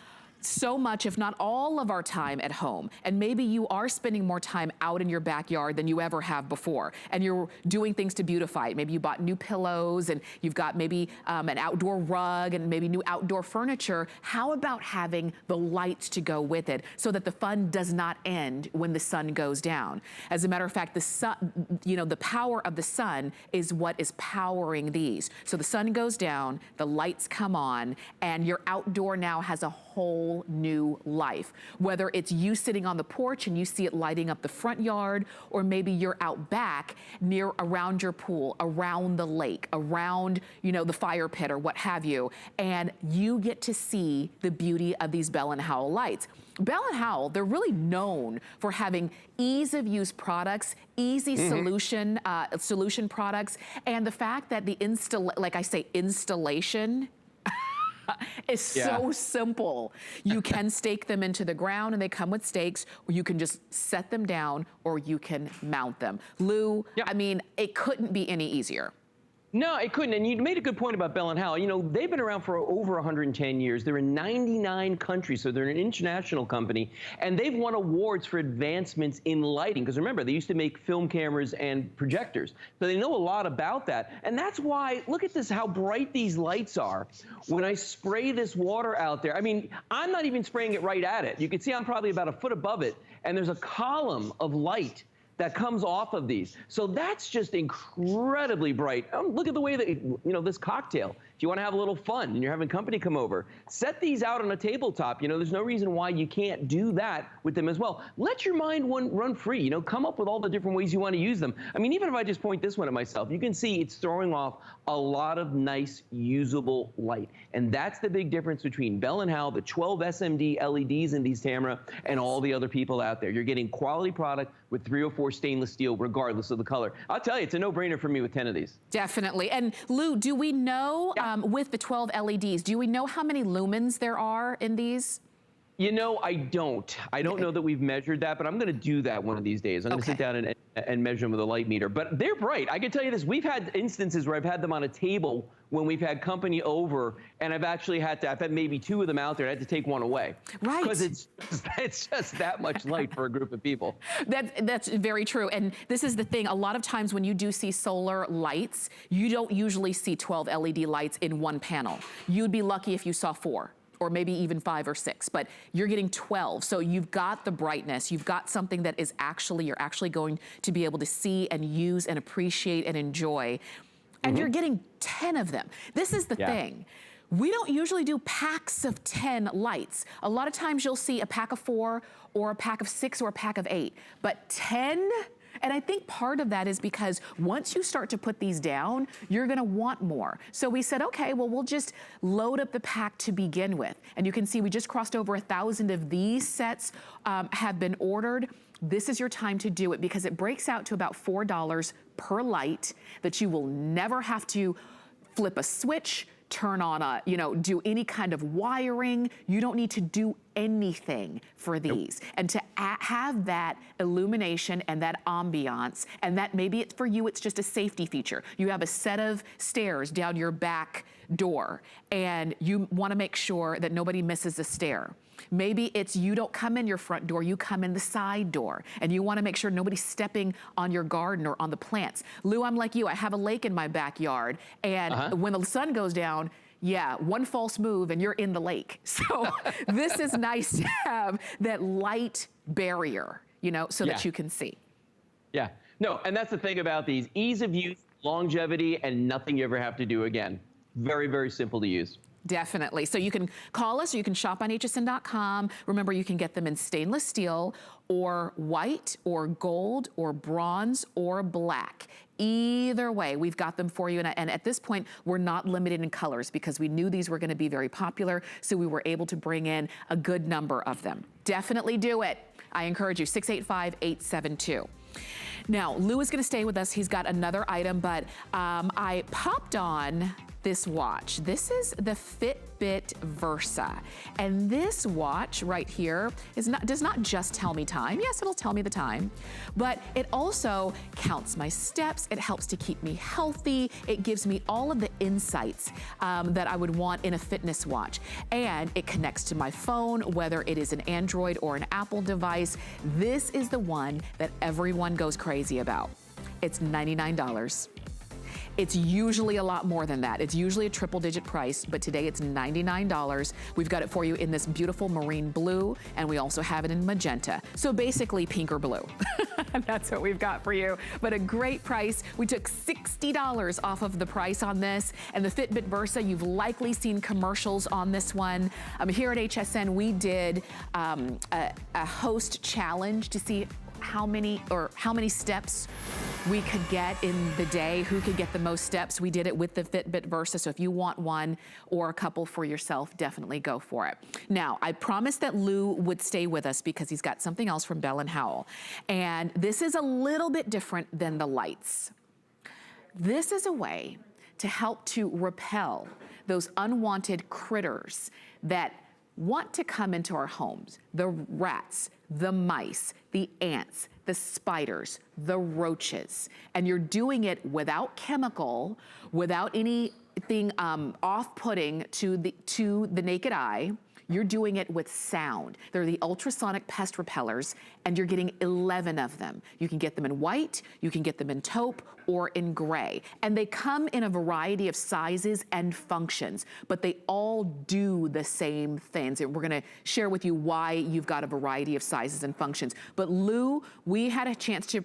so much, if not all of our time at home. And maybe you are spending more time out in your backyard than you ever have before. And you're doing things to beautify it. Maybe you bought new pillows, and you've got maybe an outdoor rug, and maybe new outdoor furniture. How about having the lights to go with it, so that the fun does not end when the sun goes down? As a matter of fact, the sun, you know, the power of the sun is what is powering these. So the sun goes down, the lights come on, and your outdoor now has a whole new life. Whether it's you sitting on the porch and you see it lighting up the front yard, or maybe you're out back near, around your pool, around the lake, around, you know, the fire pit or what have you, and you get to see the beauty of these Bell & Howell lights. Bell & Howell, they're really known for having ease of use products, easy solution products, and the fact that the installation is so simple. You can stake them into the ground, and they come with stakes, or you can just set them down, or you can mount them. Lou, I mean, it couldn't be any easier. No, it couldn't. And you made a good point about Bell & Howell. You know, they've been around for over 110 years. They're in 99 countries, so they're an international company. And they've won awards for advancements in lighting. Because remember, they used to make film cameras and projectors. So they know a lot about that. And that's why, look at this, how bright these lights are. When I spray this water out there, I mean, I'm not even spraying it right at it. You can see I'm probably about a foot above it. And there's a column of light that comes off of these. So that's just incredibly bright. Look at the way that, you know, this cocktail, if you want to have a little fun and you're having company come over, set these out on a tabletop. You know, there's no reason why you can't do that with them as well. Let your mind run free, you know, come up with all the different ways you want to use them. I mean, even if I just point this one at myself, you can see it's throwing off a lot of nice, usable light. And that's the big difference between Bell & Howell, the 12 SMD LEDs in these, Tamara, and all the other people out there. You're getting quality product with 304 stainless steel, regardless of the color. I'll tell you, it's a no-brainer for me with 10 of these. Definitely. And Lou, do we know, with the 12 LEDs, do we know how many lumens there are in these? You know, I don't. I don't know that we've measured that, but I'm going to do that one of these days. I'm going to sit down and measure them with a light meter. But they're bright. I can tell you this. We've had instances where I've had them on a table when we've had company over, and I've actually had to, I've had maybe 2 of them out there. I had to take one away. Right. Because it's just that much light for a group of people. That's very true. And this is the thing. A lot of times when you do see solar lights, you don't usually see 12 LED lights in one panel. You'd be lucky if you saw 4. Or maybe even 5 or 6, but you're getting 12. So you've got the brightness, you've got something that is actually, you're actually going to be able to see and use and appreciate and enjoy. And you're getting 10 of them. This is the thing. We don't usually do packs of 10 lights. A lot of times you'll see a pack of 4 or a pack of 6 or a pack of 8, but 10? And I think part of that is because once you start to put these down, you're gonna want more. So we said, okay, well, we'll just load up the pack to begin with. And you can see we just crossed over 1,000 of these sets have been ordered. This is your time to do it, because it breaks out to about $4 per light that you will never have to flip a switch, turn on a, you know, do any kind of wiring. You don't need to do anything for these. And to have that illumination and that ambiance, and that maybe it's for you, it's just a safety feature. You have a set of stairs down your back door, and you wanna make sure that nobody misses a stair. Maybe it's you don't come in your front door, you come in the side door, and you wanna make sure nobody's stepping on your garden or on the plants. Lou, I'm like you, I have a lake in my backyard, and when the sun goes down, Yeah, one false move and you're in the lake. So this is nice to have that light barrier, you know, so that you can see. Yeah, no, and that's the thing about these: ease of use, longevity, and nothing you ever have to do again. Very, very simple to use. Definitely. So you can call us or you can shop on hsn.com. Remember, you can get them in stainless steel or white or gold or bronze or black. Either way, we've got them for you. And at this point, we're not limited in colors because we knew these were going to be very popular. So we were able to bring in a good number of them. Definitely do it. I encourage you, 685-872. Now, Lou is going to stay with us. He's got another item, but I popped on this watch. This is the Fitbit Versa. And this watch right here does not just tell me time. Yes, it'll tell me the time, but it also counts my steps. It helps to keep me healthy. It gives me all of the insights that I would want in a fitness watch. And it connects to my phone, whether it is an Android or an Apple device. This is the one that everyone goes crazy about. It's $99. It's usually a lot more than that. It's usually a triple-digit price, but today it's $99. We've got it for you in this beautiful marine blue, and we also have it in magenta. So basically pink or blue. That's what we've got for you, but a great price. We took $60 off of the price on this, and the Fitbit Versa, you've likely seen commercials on this one. Here at HSN, we did a host challenge to see how many steps we could get in the day, who could get the most steps. We did it with the Fitbit Versa, so if you want one or a couple for yourself, definitely go for it. Now, I promised that Lou would stay with us because he's got something else from Bell & Howell, and this is a little bit different than the lights. This is a way to help to repel those unwanted critters that want to come into our homes. The rats, the mice, the ants, the spiders, the roaches. And you're doing it without chemical, without anything off-putting to the naked eye. You're doing it with sound. They're the ultrasonic pest repellers, and you're getting 11 of them. You can get them in white, you can get them in taupe, or in gray. And they come in a variety of sizes and functions, but they all do the same things. And we're gonna share with you why you've got a variety of sizes and functions. But Lou, we've had a chance to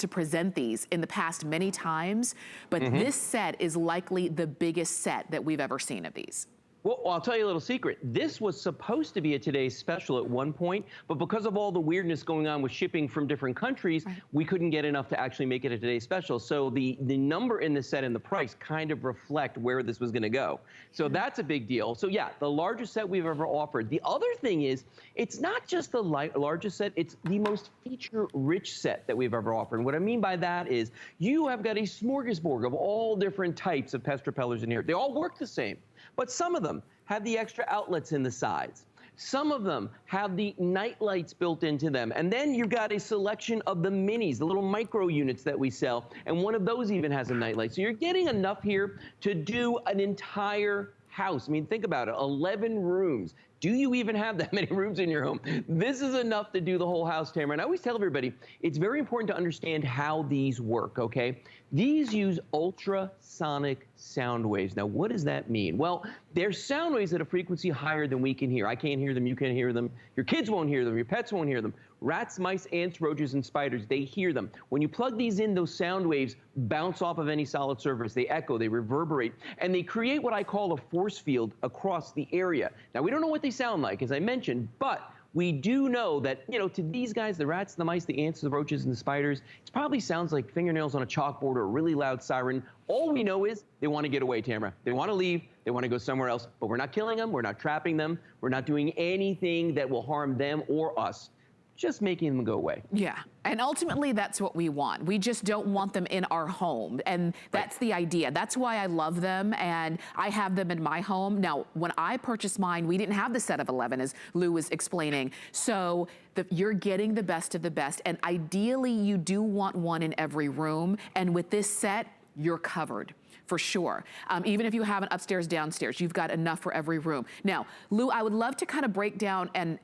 present these in the past many times, but this set is likely the biggest set that we've ever seen of these. Well, I'll tell you a little secret. This was supposed to be a today's special at one point, but because of all the weirdness going on with shipping from different countries, we couldn't get enough to actually make it a today's special. So the number in the set and the price kind of reflect where this was going to go. So that's a big deal. So yeah, the largest set we've ever offered. The other thing is, it's not just the largest set, it's the most feature-rich set that we've ever offered. And what I mean by that is, you have got a smorgasbord of all different types of pest repellers in here. They all work the same. But some of them have the extra outlets in the sides. Some of them have the night lights built into them. And then you've got a selection of the minis, the little micro units that we sell. And one of those even has a night light. So you're getting enough here to do an entire house. I mean, think about it, 11 rooms. Do you even have that many rooms in your home? This is enough to do the whole house, Tamara. And I always tell everybody, it's very important to understand how these work, okay? These use ultrasonic sound waves. Now, what does that mean? Well, they're sound waves at a frequency higher than we can hear. I can't hear them, you can't hear them, your kids won't hear them, your pets won't hear them. Rats, mice, ants, roaches, and spiders, they hear them. When you plug these in, those sound waves bounce off of any solid surface. They echo, they reverberate, and they create what I call a force field across the area. Now, we don't know what they sound like, as I mentioned, but we do know that, you know, to these guys, the rats, the mice, the ants, the roaches, and the spiders, it probably sounds like fingernails on a chalkboard or a really loud siren. All we know is they want to get away, Tamara. They want to leave. They want to go somewhere else. But we're not killing them. We're not trapping them. We're not doing anything that will harm them or us. Just making them go away. Yeah, and ultimately that's what we want. We just don't want them in our home, and that's the idea. That's why I love them, and I have them in my home. Now, when I purchased mine, we didn't have the set of 11, as Lou was explaining. So you're getting the best of the best, and ideally you do want one in every room, and with this set, you're covered. For sure. Even if you have an upstairs, downstairs, you've got enough for every room. Now, Lou, I would love to kind of break down, and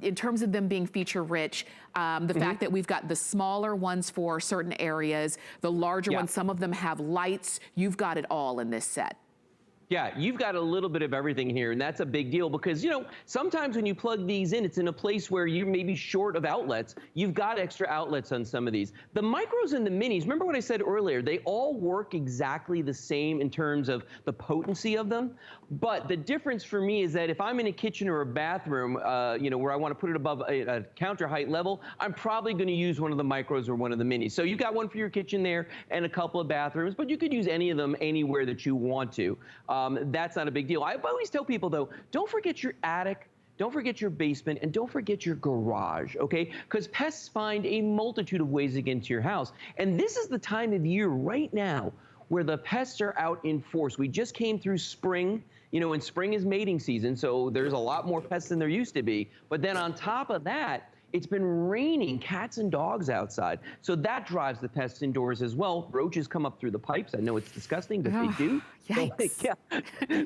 in terms of them being feature rich, the fact that we've got the smaller ones for certain areas, the larger ones, some of them have lights. You've got it all in this set. Yeah, you've got a little bit of everything here, and that's a big deal because, you know, sometimes when you plug these in, it's in a place where you're maybe short of outlets. You've got extra outlets on some of these. The micros and the minis, remember what I said earlier, they all work exactly the same in terms of the potency of them. But the difference for me is that if I'm in a kitchen or a bathroom, you know, where I want to put it above a counter height level, I'm probably going to use one of the micros or one of the minis. So you've got one for your kitchen there and a couple of bathrooms, but you could use any of them anywhere that you want to. That's not a big deal. I always tell people, though, don't forget your attic, don't forget your basement, and don't forget your garage, okay? Because pests find a multitude of ways to get into your house. And this is the time of year right now where the pests are out in force. We just came through spring, you know, and spring is mating season, so there's a lot more pests than there used to be. But then on top of that, it's been raining cats and dogs outside. So that drives the pests indoors as well. Roaches come up through the pipes. I know it's disgusting, but they do. Yikes.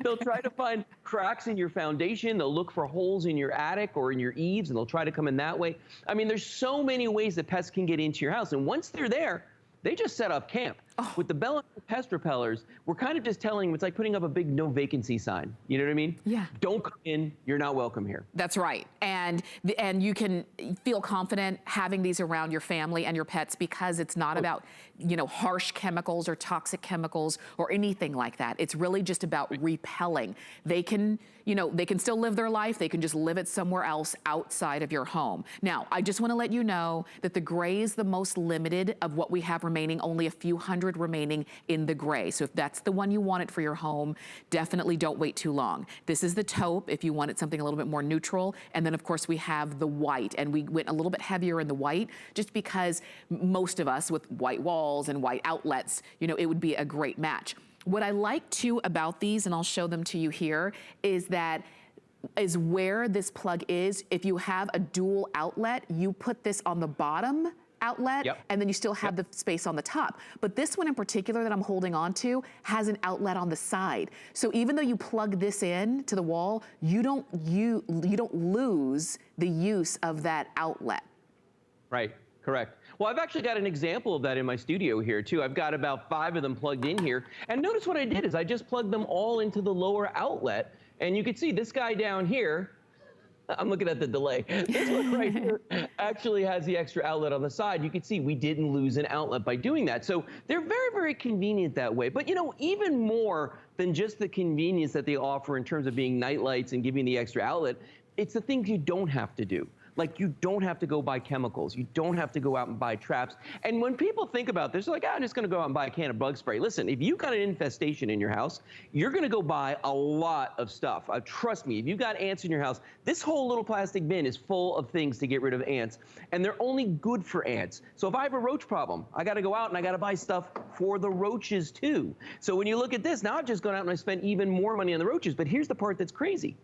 They'll try to find cracks in your foundation. They'll look for holes in your attic or in your eaves, and they'll try to come in that way. I mean, there's so many ways that pests can get into your house. And once they're there, they just set up camp. With the Bell & Pest repellers, we're kind of just telling them, it's like putting up a big no vacancy sign. You know what I mean? Yeah. Don't come in, you're not welcome here. That's right. And you can feel confident having these around your family and your pets because it's not about, you know, harsh chemicals or toxic chemicals or anything like that. It's really just about repelling. They can, you know, they can still live their life. They can just live it somewhere else outside of your home. Now, I just want to let you know that the gray is the most limited of what we have remaining, only a few hundred remaining in the gray. So if that's the one you wanted for your home, definitely don't wait too long. This is the taupe if you wanted something a little bit more neutral. And then of course we have the white, and we went a little bit heavier in the white just because most of us with white walls and white outlets, you know, it would be a great match. What I like too about these, and I'll show them to you here, is where this plug is. If you have a dual outlet, you put this on the bottom outlet, and then you still have the space on the top. But this one in particular that I'm holding on to has an outlet on the side. So even though you plug this in to the wall, you don't lose the use of that outlet. Right, correct. Well, I've actually got an example of that in my studio here too. I've got about 5 of them plugged in here. And notice what I did is I just plugged them all into the lower outlet. And you can see this guy down here, I'm looking at the delay. This one right here actually has the extra outlet on the side. You can see we didn't lose an outlet by doing that. So they're very, very convenient that way. But you know, even more than just the convenience that they offer in terms of being night lights and giving the extra outlet, it's the things you don't have to do. Like, you don't have to go buy chemicals. You don't have to go out and buy traps. And when people think about this, they're like, I'm just going to go out and buy a can of bug spray. Listen, if you've got an infestation in your house, you're going to go buy a lot of stuff. Trust me, if you've got ants in your house, this whole little plastic bin is full of things to get rid of ants. And they're only good for ants. So if I have a roach problem, I got to go out and I got to buy stuff for the roaches too. So when you look at this, now I've just gone out and I spent even more money on the roaches. But here's the part that's crazy.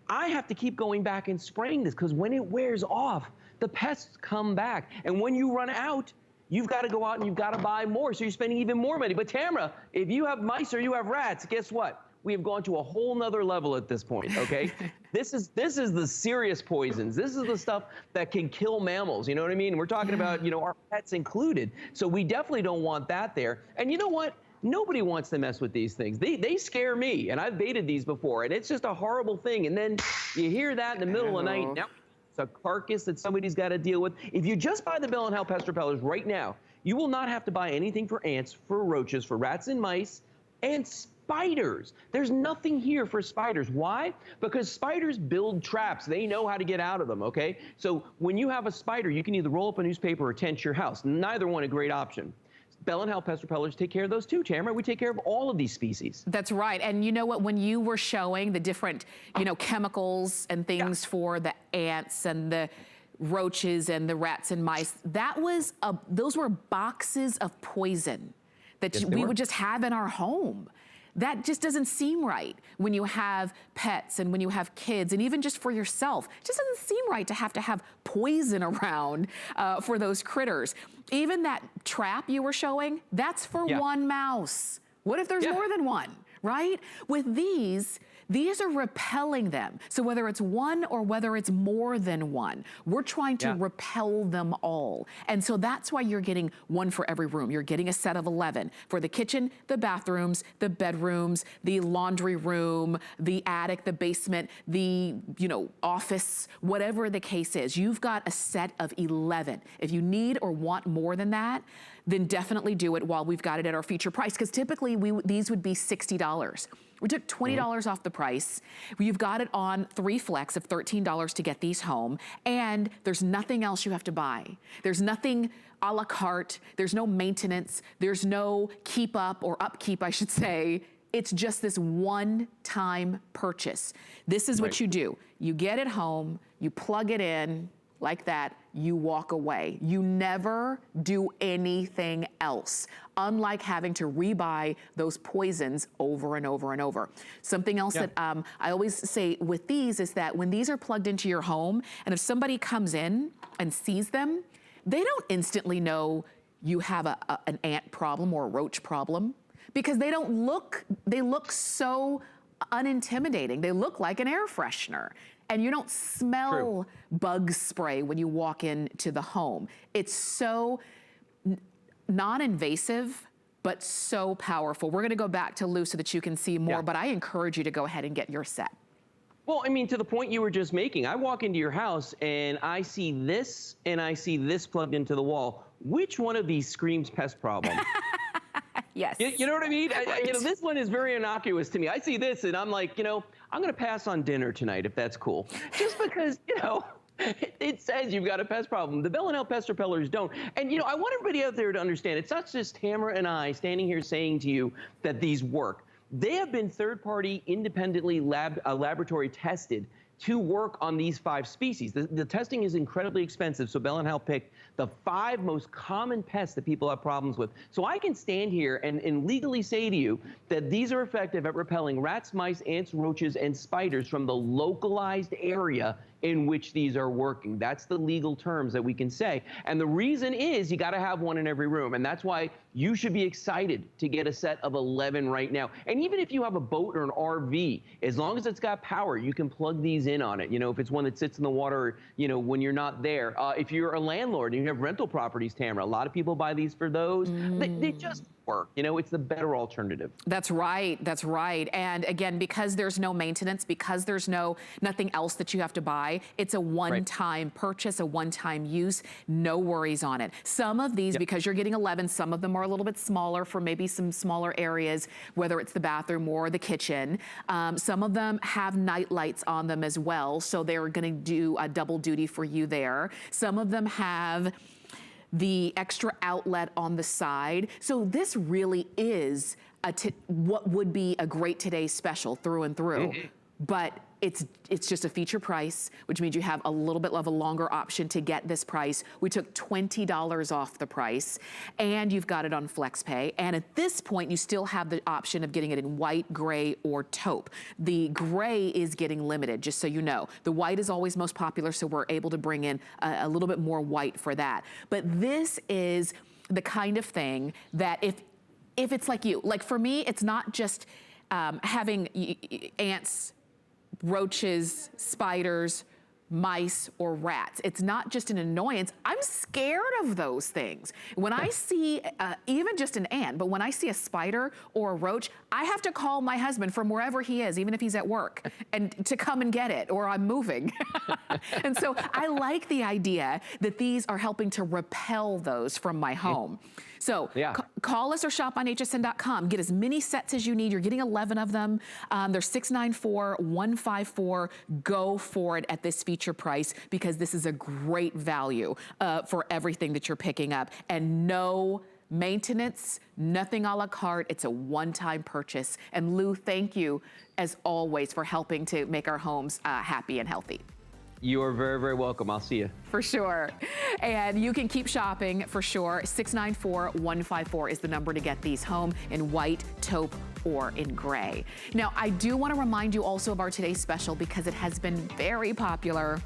I have to keep going back and spraying this because when it wears off, the pests come back. And when you run out, you've got to go out and you've got to buy more. So you're spending even more money. But Tamara, if you have mice or you have rats, guess what? We have gone to a whole nother level at this point, okay? This is the serious poisons. This is the stuff that can kill mammals, you know what I mean? We're talking about, you know, our pets included. So we definitely don't want that there. And you know what? Nobody wants to mess with these things. They scare me, and I've baited these before, and it's just a horrible thing. And then you hear that in the middle of the night. Now it's a carcass that somebody's got to deal with. If you just buy the Bell & Howell pest repellers right now, you will not have to buy anything for ants, for roaches, for rats and mice, and spiders. There's nothing here for spiders. Why? Because spiders build traps. They know how to get out of them, okay? So when you have a spider, you can either roll up a newspaper or tent your house. Neither one a great option. Bell & Howell pest repellers take care of those too, Tamara. We take care of all of these species. That's right. And you know what, when you were showing the different, you know, chemicals and things for the ants and the roaches and the rats and mice, those were boxes of poison that we would just have in our home. That just doesn't seem right when you have pets and when you have kids, and even just for yourself. It just doesn't seem right to have poison around for those critters. Even that trap you were showing, that's for one mouse. What if there's more than one, right? With these, these are repelling them. So whether it's one or whether it's more than one, we're trying to repel them all. And so that's why you're getting one for every room. You're getting a set of 11 for the kitchen, the bathrooms, the bedrooms, the laundry room, the attic, the basement, the, you know, office, whatever the case is. You've got a set of 11. If you need or want more than that, then definitely do it while we've got it at our feature price, because typically these would be $60. We took $20 off the price. You've got it on 3 flex of $13 to get these home, and there's nothing else you have to buy. There's nothing a la carte, there's no maintenance, there's no keep up or upkeep, I should say. It's just this one-time purchase. This is what you do. You get it home, you plug it in, like that, you walk away. You never do anything else, unlike having to rebuy those poisons over and over and over. Something else that I always say with these is that when these are plugged into your home, and if somebody comes in and sees them, they don't instantly know you have an ant problem or a roach problem, because they look so unintimidating. They look like an air freshener. And you don't smell bug spray when you walk into the home. It's so non-invasive, but so powerful. We're gonna go back to Lou so that you can see more, but I encourage you to go ahead and get your set. Well, I mean, to the point you were just making, I walk into your house and I see this and I see this plugged into the wall. Which one of these screams pest problem? Yes. You know what I mean? You know, this one is very innocuous to me. I see this and I'm like, you know, I'm going to pass on dinner tonight if that's cool. Just because, you know, it says you've got a pest problem. The Bell & Howell pest repellers don't. And, you know, I want everybody out there to understand, it's not just Tamara and I standing here saying to you that these work. They have been third-party, independently laboratory tested to work on these 5 species. The testing is incredibly expensive, so Bell & Howell picked the 5 most common pests that people have problems with. So I can stand here and legally say to you that these are effective at repelling rats, mice, ants, roaches, and spiders from the localized area in which these are working. That's the legal terms that we can say. And the reason is you gotta have one in every room. And that's why you should be excited to get a set of 11 right now. And even if you have a boat or an RV, as long as it's got power, you can plug these in on it. You know, if it's one that sits in the water, you know, when you're not there. If you're a landlord and you have rental properties, Tamara, a lot of people buy these for those. They just work. You know, it's the better alternative. That's right. That's right. And again, because there's no maintenance, because there's nothing else that you have to buy, it's a one-time purchase, a one-time use, no worries on it. Some of these, because you're getting 11, some of them are a little bit smaller for maybe some smaller areas, whether it's the bathroom or the kitchen. Some of them have night lights on them as well, so they're gonna do a double duty for you there. Some of them have the extra outlet on the side. So this really is what would be a great today's special through and through. But it's just a feature price, which means you have a little bit of a longer option to get this price. We took $20 off the price, and you've got it on FlexPay. And at this point, you still have the option of getting it in white, gray, or taupe. The gray is getting limited, just so you know. The white is always most popular, so we're able to bring in a little bit more white for that. But this is the kind of thing that if it's like you, like for me, it's not just having ants, roaches, spiders, mice, or rats. It's not just an annoyance. I'm scared of those things. When I see even just an ant, but when I see a spider or a roach, I have to call my husband from wherever he is, even if he's at work, and to come and get it, or I'm moving. And so I like the idea that these are helping to repel those from my home. So call us or shop on hsn.com. Get as many sets as you need. You're getting 11 of them. They're $694,154. Go for it at this feature price, because this is a great value for everything that you're picking up. And no maintenance, nothing a la carte. It's a one-time purchase. And Lou, thank you as always for helping to make our homes happy and healthy. You are very, very welcome. I'll see you. For sure. And you can keep shopping for sure. 694-154 is the number to get these home in white, taupe, or in gray. Now, I do want to remind you also of our today's special, because it has been very popular.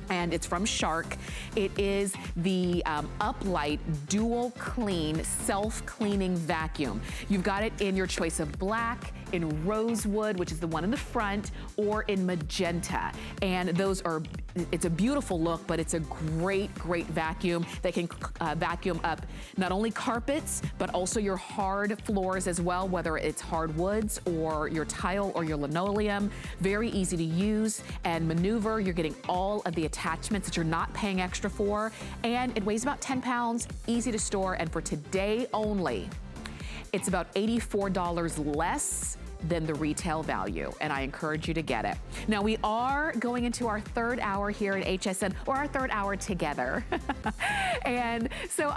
and it's from Shark. It is the Uplight Dual Clean Self-Cleaning Vacuum. You've got it in your choice of black, in rosewood, which is the one in the front, or in magenta. And those are, it's a beautiful look, but it's a great, great vacuum that can vacuum up not only carpets, but also your hard floors as well, whether it's hardwoods or your tile or your linoleum. Very easy to use and maneuver. You're getting all of the attachments that you're not paying extra for, and it weighs about 10 pounds, easy to store, and for today only, it's about $84 less than the retail value, and I encourage you to get it. Now, we are going into our third hour here at HSN, or our third hour together. And so